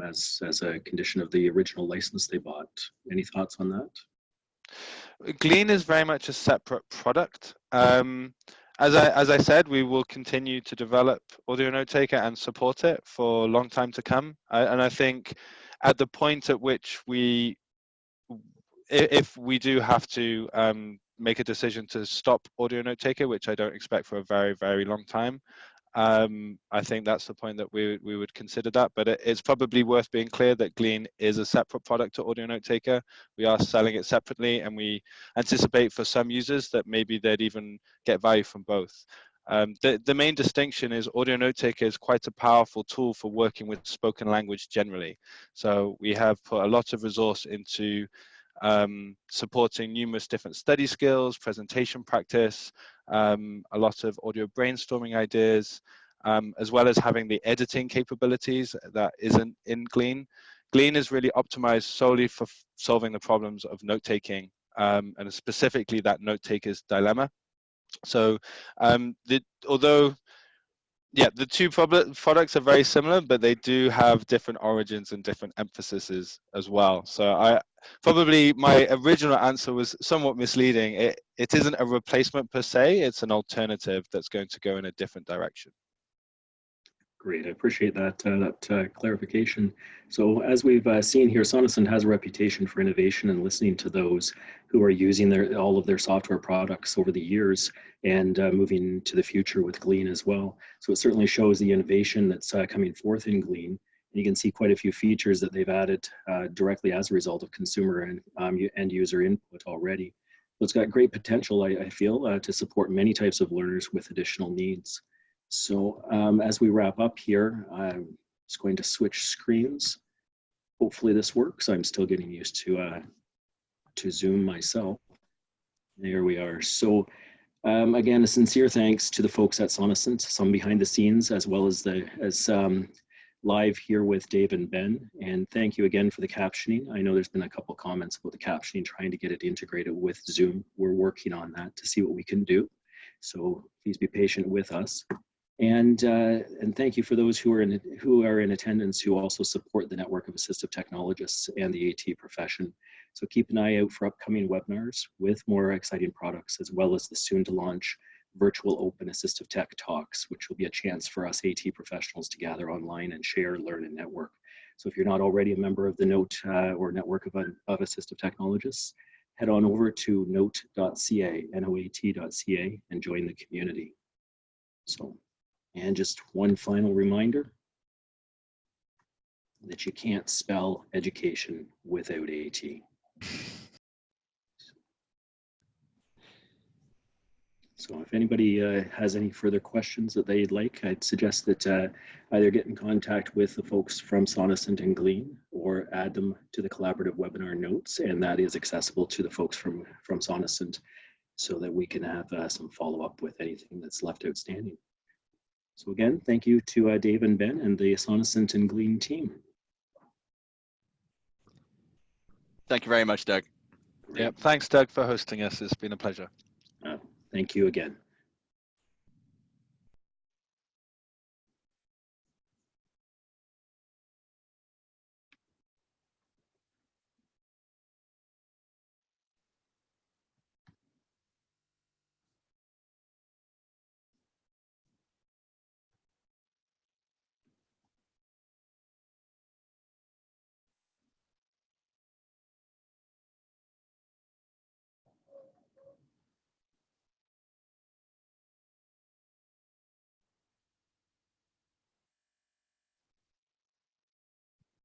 as a condition of the original license they bought. Any thoughts on that? Glean is very much a separate product. As I said, we will continue to develop audio note taker and support it for a long time to come. And I think at the point at which if we do have to make a decision to stop audio note taker, which I don't expect for a very, very long time, I think that's the point that we would consider that. But it's probably worth being clear that Glean is a separate product to audio note taker. We are selling it separately, and we anticipate for some users that maybe they'd even get value from both. The main distinction is audio note taker is quite a powerful tool for working with spoken language generally. So we have put a lot of resource into supporting numerous different study skills, presentation practice, a lot of audio brainstorming ideas, as well as having the editing capabilities that isn't in Glean. Glean is really optimized solely for solving the problems of note taking, and specifically that note taker's dilemma. So although the two products are very similar, but they do have different origins and different emphases as well. So probably my original answer was somewhat misleading. It isn't a replacement per se, it's an alternative that's going to go in a different direction. Great, I appreciate that clarification. So as we've seen here, Sonocent has a reputation for innovation and listening to those who are using all of their software products over the years and moving to the future with Glean as well. So it certainly shows the innovation that's coming forth in Glean. And you can see quite a few features that they've added directly as a result of consumer and end user input already. So it's got great potential, I feel, to support many types of learners with additional needs. So as we wrap up here, I'm just going to switch screens. Hopefully this works. I'm still getting used to Zoom myself. There we are. So again, a sincere thanks to the folks at Sonocent, some behind the scenes, as well as live here with Dave and Ben. And thank you again for the captioning. I know there's been a couple comments about the captioning, trying to get it integrated with Zoom. We're working on that to see what we can do. So please be patient with us. And thank you for those who are in attendance who also support the Network of Assistive Technologists and the AT profession. So keep an eye out for upcoming webinars with more exciting products, as well as the soon to launch virtual open assistive tech talks, which will be a chance for us AT professionals to gather online and share, learn, and network. So if you're not already a member of the N.O.A.T or Network of Assistive Technologists, head on over to N.O.A.T.ca, N-O-A-T.ca, and join the community. So, and just one final reminder that you can't spell education without AT. So if anybody has any further questions that they'd like, I'd suggest that either get in contact with the folks from Sonocent and Glean, or add them to the collaborative webinar notes, and that is accessible to the folks from Sonocent, so that we can have some follow-up with anything that's left outstanding. So again, thank you to Dave and Ben and the Sonocent and Glean team. Thank you very much, Doug. Yeah, thanks, Doug, for hosting us. It's been a pleasure. Thank you again.